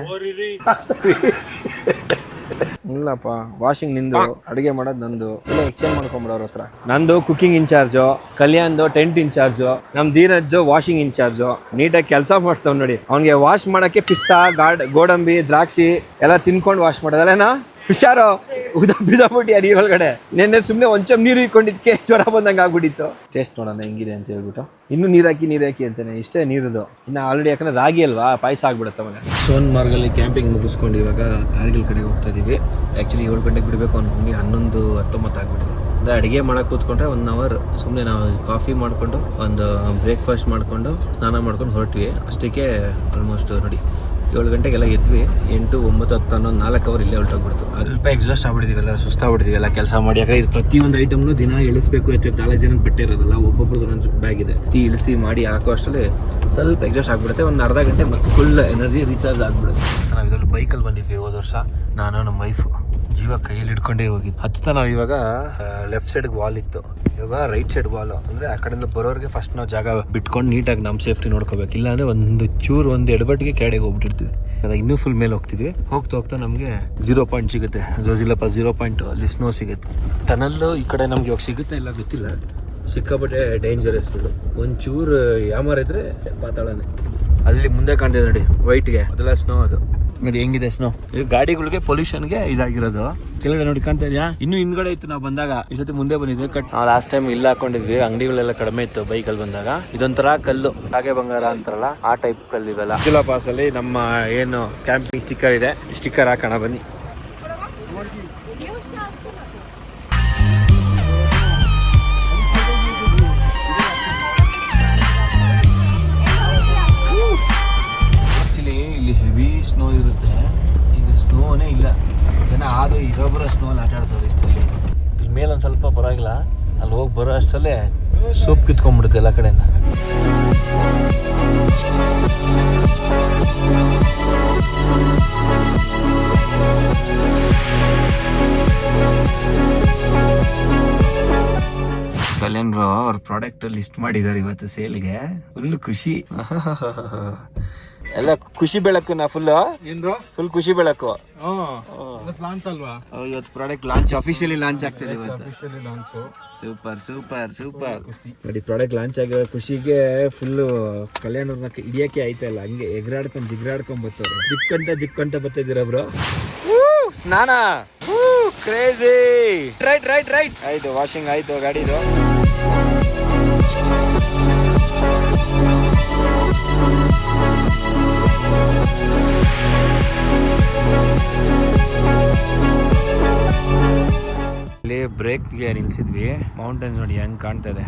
ಇಲ್ಲಪ್ಪ, ವಾಷಿಂಗ್ ನಿಂದು, ಅಡುಗೆ ಮಾಡೋದು ನಂದು. ಇಲ್ಲ ಎಕ್ಸ್ಚೇಂಜ್ ಮಾಡ್ಕೊಂಬಿಡೋರ ಹತ್ರ. ನಂದು ಕುಕಿಂಗ್ ಇನ್ಚಾರ್ಜು, ಕಲ್ಯಾಣ್ದು ಟೆಂಟ್ ಇನ್ಚಾರ್ಜು, ನಮ್ ಧೀರಜ್ಜು ವಾಷಿಂಗ್ ಇನ್ಚಾರ್ಜು. ನೀಟಾಗಿ ಕೆಲಸ ಮಾಡ್ತಾವ್ ನೋಡಿ. ಅವ್ನಿಗೆ ವಾಶ್ ಮಾಡಕ್ಕೆ ಪಿಸ್ತಾ, ಗೋಡಂಬಿ, ದ್ರಾಕ್ಷಿ ಎಲ್ಲ ತಿನ್ಕೊಂಡು ವಾಶ್ ಮಾಡೋದಲ್ಲೇನಾ? ಹುಷಾರು, ಬಿದ್ದಾಬಿಟ್ಟು ಆ ನೀರ್ ಒಳಗಡೆ. ನೆನ್ನೆ ಸುಮ್ಮನೆ ಒಂಚಮ್ ನೀರು ಇಟ್ಕೊಂಡಿದ್ಕೆ ಜ್ವರ ಬಂದಂಗೆ ಆಗ್ಬಿಟ್ಟಿತ್ತು. ಟೇಸ್ಟ್ ನೋಡೋಣ ಹೆಂಗಿದೆ ಅಂತ ಹೇಳ್ಬಿಟ್ಟು ಇನ್ನೂ ನೀರು ಹಾಕಿ ಅಂತಾನೆ. ಇಷ್ಟೇ ನೀರದು. ಇನ್ನು ಆಲ್ರೆಡಿ ಯಾಕಂದ್ರೆ ರಾಗಿ ಅಲ್ವಾ, ಪಾಯಸ ಆಗ್ಬಿಡುತ್ತೆ ಮನೆ. ಸೋನ್ಮಾರ್ಗಲ್ಲಿ ಕ್ಯಾಂಪಿಂಗ್ ಮುಗಿಸ್ಕೊಂಡು ಇವಾಗ ಕಾರ್ಗಿಲ್ ಕಡೆಗೆ ಹೋಗ್ತಾ ಇದೀವಿ. ಆ್ಯಕ್ಚುಲಿ 7 ಗಂಟೆಗೆ ಬಿಡಬೇಕು ಅನ್ಕೊಂಡು 11:19 ಆಗ್ಬಿಟ್ಟಿದೆ. ಅಂದರೆ ಅಡುಗೆ ಮಾಡೋಕೆ ಕೂತ್ಕೊಂಡ್ರೆ 1 ಅವರ್ ಸುಮ್ಮನೆ ನಾವು ಕಾಫಿ ಮಾಡಿಕೊಂಡು ಒಂದು ಬ್ರೇಕ್ಫಾಸ್ಟ್ ಮಾಡಿಕೊಂಡು ಸ್ನಾನ ಮಾಡ್ಕೊಂಡು ಹೊರಟ್ವಿ. ಅಷ್ಟಕ್ಕೆ ಆಲ್ಮೋಸ್ಟ್ ನೋಡಿ 7 ಗಂಟೆಗೆಲ್ಲ ಎದ್ವಿ. 8, 9, 10, 11, 4 ಅವರ್ ಇಲ್ಲೇ ಹೊರಟೋಗ್ಬಿಡ್ತು. ಸ್ವಲ್ಪ ಎಕ್ಸಾಸ್ಟ್ ಆಗ್ಬಿಡ್ತೀವಲ್ಲ, ಸುಸ್ತಾಗ್ಬಿಡ್ತೀವಲ್ಲ ಕೆಲಸ ಮಾಡಿ. ಯಾಕಂದ್ರೆ ಇದು ಪ್ರತಿಯೊಂದು ಐಟಮ್ನು ದಿನ ಇಳಿಸ್ಬೇಕು. 4 ಜನಕ್ಕೆ ಬಟ್ಟೆ ಇರೋದಲ್ಲ, ಒಬ್ಬೊಬ್ರದ್ದು ಒಂದೊಂದು ಬ್ಯಾಗ್ ಇದೆ. ಇಳಿಸಿ ಮಾಡಿ ಹಾಕೋ ಅಷ್ಟರಲ್ಲಿ ಸ್ವಲ್ಪ ಎಕ್ಸಾಸ್ಟ್ ಆಗ್ಬಿಡುತ್ತೆ. ಒಂದು ಅರ್ಧ ಗಂಟೆ ಮತ್ತು ಫುಲ್ ಎನರ್ಜಿ ರೀಚಾರ್ಜ್ ಆಗ್ಬಿಡುತ್ತೆ. ನಾವು ಇದರಲ್ಲಿ ಬೈಕಲ್ಲಿ ಬಂದಿದ್ವಿ ಹೋದ ವರ್ಷ, ನಾನು ನಮ್ಮ ವೈಫು. ಜೀವ ಕೈಯಲ್ಲಿ ಹಿಡ್ಕೊಂಡೇ ಹೋಗಿದ್ದು. ಹತ್ತುತ್ತಾ ನಾವು ಇವಾಗ ಲೆಫ್ಟ್ ಸೈಡ್ಗೆ ವಾಲ್ ಇತ್ತು, ಇವಾಗ ರೈಟ್ ಸೈಡ್ ವಾಲ್. ಅಂದರೆ ಆ ಕಡೆಯಿಂದ ಬರೋರಿಗೆ ಫಸ್ಟ್ ನಾವು ಜಾಗ ಬಿಟ್ಕೊಂಡು ನೀಟಾಗಿ ನಮ್ಮ ಸೇಫ್ಟಿ ನೋಡ್ಕೋಬೇಕು. ಇಲ್ಲಾಂದರೆ ಒಂದು ಎಡಬಟ್ಟಿಗೆ ಕೆಳಗೆ ಹೋಗ್ಬಿಟ್ಟಿರ್ತೀವಿ. ಇನ್ನೂ ಫುಲ್ ಮೇಲೆ ಹೋಗ್ತಿದ್ವಿ. ಹೋಗ್ತಾ ನಮಗೆ 0 ಪಾಯಿಂಟ್ ಸಿಗುತ್ತೆ. ಜೋಜಿಲ್ಲಪ್ಪ 0 ಪಾಯಿಂಟ್, ಅಲ್ಲಿ ಸ್ನೋ ಸಿಗುತ್ತೆ. ಟನಲ್ಲು ಈ ಕಡೆ ನಮ್ಗೆ ಇವಾಗ ಸಿಗುತ್ತೆ ಇಲ್ಲ ಗೊತ್ತಿಲ್ಲ. ಸಿಕ್ಕಾಪಟ್ಟೆ ಡೇಂಜರಸ್ ಇದು. ಒಂಚೂರು ಯಾಮಾರಿದ್ರೆ ಪಾತಾಳನೆ. ಅಲ್ಲಿ ಮುಂದೆ ಕಾಣ್ತಿದೆ ನೋಡಿ ವೈಟ್ಗೆ, ಅದೆಲ್ಲ ಸ್ನೋ. ಅದು ನೋಡಿ ಹೆಂಗಿದೆ ಸ್ನೋ. ಈಗ ಗಾಡಿಗಳಿಗೆ ಪೊಲ್ಯೂಷನ್ಗೆ ಇದಾಗಿರೋದು. ಕೆಳಗಡೆ ನೋಡಿ ಕಾಣ್ತಾ ಇದೆಯಾ? ಇನ್ನು ಹಿಂದ್ಗಡೆ ಇತ್ತು ನಾವು ಬಂದಾಗ. ಈ ಸತಿ ಮುಂದೆ ಬಂದಿದ್ವಿ. ಲಾಸ್ಟ್ ಟೈಮ್ ಇಲ್ಲ ಹಾಕೊಂಡಿದ್ವಿ. ಅಂಗಡಿಗಳೆಲ್ಲ ಕಡಿಮೆ ಇತ್ತು ಬೈಕಲ್ಲಿ ಬಂದಾಗ. ಇದೊಂಥರ ಕಲ್ಲು, ಹಾಗೆ ಬಂಗಾರ ಅಂತಾರಲ್ಲ, ಆ ಟೈಪ್ ಕಲ್ಲು ಇವೆಲ್ಲ. ಜಿಲ್ಲಾ ಪಾಸ್ ಅಲ್ಲಿ ನಮ್ಮ ಏನು ಕ್ಯಾಂಪಿಂಗ್ ಸ್ಟಿಕ್ಕರ್ ಇದೆ, ಸ್ಟಿಕ್ಕರ್ ಹಾಕೋಣ ಬನ್ನಿ. ಇಲ್ಲಿ ಹೆವಿ ಸ್ನೋ ಇರುತ್ತೆ. ಈಗ ಸ್ನೋನೇ ಇಲ್ಲ, ಜನ ಆದರೂ ಇರೋಬ್ಬರ ಸ್ನೋಲ್ಲಿ ಆಟ ಆಡ್ತಾರೆ ಇಷ್ಟಲ್ಲಿ. ಇಲ್ಲಿ ಮೇಲೆ ಒಂದು ಸ್ವಲ್ಪ ಪರವಾಗಿಲ್ಲ, ಅಲ್ಲಿ ಹೋಗಿ ಬರೋ ಅಷ್ಟರಲ್ಲೇ ಸೂಪ್ ಕಿತ್ಕೊಂಡ್ಬಿಡುತ್ತೆ ಎಲ್ಲ ಕಡೆಯಿಂದ. ಕಲ್ಯಾಣ್ರು ಅವ್ರ ಪ್ರಾಡಕ್ಟ್ ಲಿಸ್ಟ್ ಮಾಡಿದ್ದಾರೆ ಇವತ್ತು ಸೇಲ್ಗೆ. ಫುಲ್ ಖುಷಿ. ಎಲ್ಲ ಖುಷಿ ಬೆಳಕು ನಾ ಫುಲ್ ಖುಷಿ ಬೆಳಕು. ಲಾಂಚ್ ಅಲ್ವಾ ಇವತ್ತು ಪ್ರಾಡಕ್ಟ್ ಲಾಂಚ್ ಅಫಿಷಿಯಲಿ ಲಾಂಚ್ ಆಗ್ತಿದೆ ಇವತ್ತು. ಸೂಪರ್ ಸೂಪರ್ ಸೂಪರ್ ನೋಡಿ, ಪ್ರಾಡಕ್ಟ್ ಲಾಂಚ್ ಆಗಿರೋ ಖುಷಿಗೆ ಫುಲ್ ಕಲ್ಯಾಣವ್ರನ್ನ ಹಿಡಿಯಕ್ಕೆ ಆಯ್ತಾ ಇಲ್ಲ, ಹಂಗೆ ಎಗರಾಡ್ಕೊಂಡ್ ಜಿಗ್ರಾಡ್ಕೊಂಡ್ ಬರ್ತಾರೆ. ಜಿಕ್ಕಂತ ಬರ್ತಿದ್ದೀರ ಬ್ರೋ. ಸ್ನಾನ ಕ್ರೇಜಿ. ರೈಟ್ ಆಯ್ತು, ವಾಷಿಂಗ್ ಆಯ್ತು ಗಾಡಿದು. ಇಲ್ಲಿ ಬ್ರೇಕ್ಗೆ ನಿಲ್ಸಿದ್ವಿ. ಮೌಂಟೇನ್ಸ್ ನೋಡಿ ಹೆಂಗ್ ಕಾಣ್ತಾ ಇದೆ.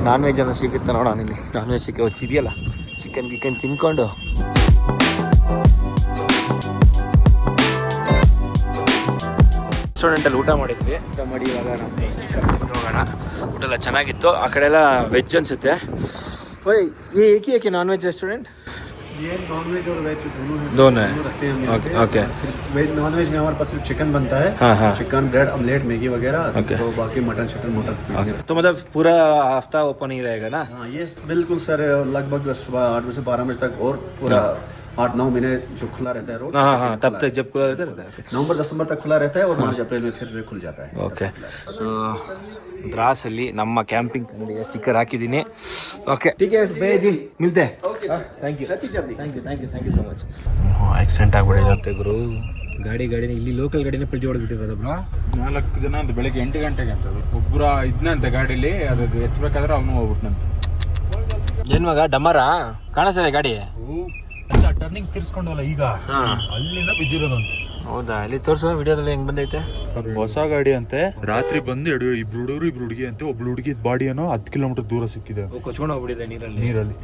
ನಾನ್ ವೆಜ್ ಅನ್ನ ಸಿಗುತ್ತೆ ನೋಡೋಣ ಇಲ್ಲಿ. ನಾನ್ ವೆಜ್ ಇದೆಯಲ್ಲ, ಚಿಕನ್ ತಿನ್ಕೊಂಡು ರೆಸ್ಟೋರೆಂಟಲ್ಲಿ ಊಟ ಮಾಡಿದ್ವಿ. ಊಟ ಮಾಡಿ ಇವಾಗ ನಮ್ಮ ಹೋಗೋಣ. ಊಟ ಎಲ್ಲ ಚೆನ್ನಾಗಿತ್ತು. ಆ ಕಡೆ ಎಲ್ಲ ವೆಜ್ ಅನ್ಸುತ್ತೆ. ಓಯ್ ಏಕೆ ನಾನ್ ವೆಜ್ ರೆಸ್ಟೋರೆಂಟ್? ये नॉन वेज और वेज दोनों है। रखते हैं हम ओके, यहाँ पे। ओके। सिर्फ वेज नॉन वेज में हमारे पास सिर्फ चिकन बनता है। हाँ। चिकन, ब्रेड, ऑमलेट, मैगी वगैरह। ओके। तो बाकी मटन चिकन मटन। तो मतलब पूरा हफ्ता ओपन ही रहेगा ना? हाँ, ये बिल्कुल सर लगभग सुबह 8 बजे से 12 बजे तक और पूरा 8-9 महीने जो खुला रहता है रोड। हाँ तब तक जब खुला रहता है। नवंबर दिसंबर तक खुला रहता है और मार्च अप्रैल में फिर जो खुल जाता है। ಓಕೆ. ಸೊ ದ್ರಾಸಲ್ಲಿ ನಮ್ಮ ಕ್ಯಾಂಪಿಂಗ್ ಕನ್ನಡಿಗೆ ಸ್ಟಿಕ್ಕರ್ ಹಾಕಿದ್ದೀನಿ. ಓಕೆ ಟೀಕೆ ಬೇಜಿ ಮಿಲ್ತೆ. Thank you so much. Accident ಆಗ್ಬಿಟ್ಟಿರುತ್ತೆ ಗುರು. ಗಾಡಿನೇ ಇಲ್ಲಿ ಲೋಕಲ್ ಗಾಡಿನೇ ಪಲ್ಟಿ ಹೊಡೆದ್ಬಿಟ್ಟಿರೋದು ಬ್ರೋ. 4 ಜನ ಅಂತ ಬೆಳಿಗ್ಗೆ 8 ಗಂಟೆಗೆ ಅಂತ ಒಬ್ಬರ ಇದ್ನಂತೆ ಗಾಡೀಲಿ. ಅದು ಎತ್ತಬೇಕಾದ್ರೆ ಅವನು ಹೋಗ್ಬಿಟ್ನಂತೆ. ಏನ್ ಮಗ ಡಮ್ಮರಾ ಕಾಣಿಸ್ತದೆ ಗಾಡಿ? ಟರ್ನಿಂಗ್ ತಿರ್ಸ್ಕೊಂಡಲ್ಲ ಈಗ, ಅಲ್ಲಿಂದ ಬಿದ್ದಿರೋದಂತ. ಹೌದಾ? ಇಲ್ಲಿ ತೋರ್ಸೋ ವಿಡಿಯೋದಲ್ಲಿ ಹೆಂಗ್ ಬಂದೈತೆ. ಹೊಸ ಗಾಡಿ ಅಂತೆ. ರಾತ್ರಿ ಬಂದು ಇಬ್ರು ಹುಡುಗರು ಇಬ್ರು ಹುಡುಗಿ ಅಂತೆ. ಒಬ್ಳು ಹುಡುಗಿ ಬಾಡಿ ಏನೋ 10 ಕಿಲೋಮೀಟರ್ ದೂರ ಸಿಕ್ಕಿದೆ ಕೊಚ್ಕೊಂಡು ಹೋಗ್ಬಿಟ್ಟಿದೆ ನೀರಲ್ಲಿ. ನೀರಲ್ಲಿ.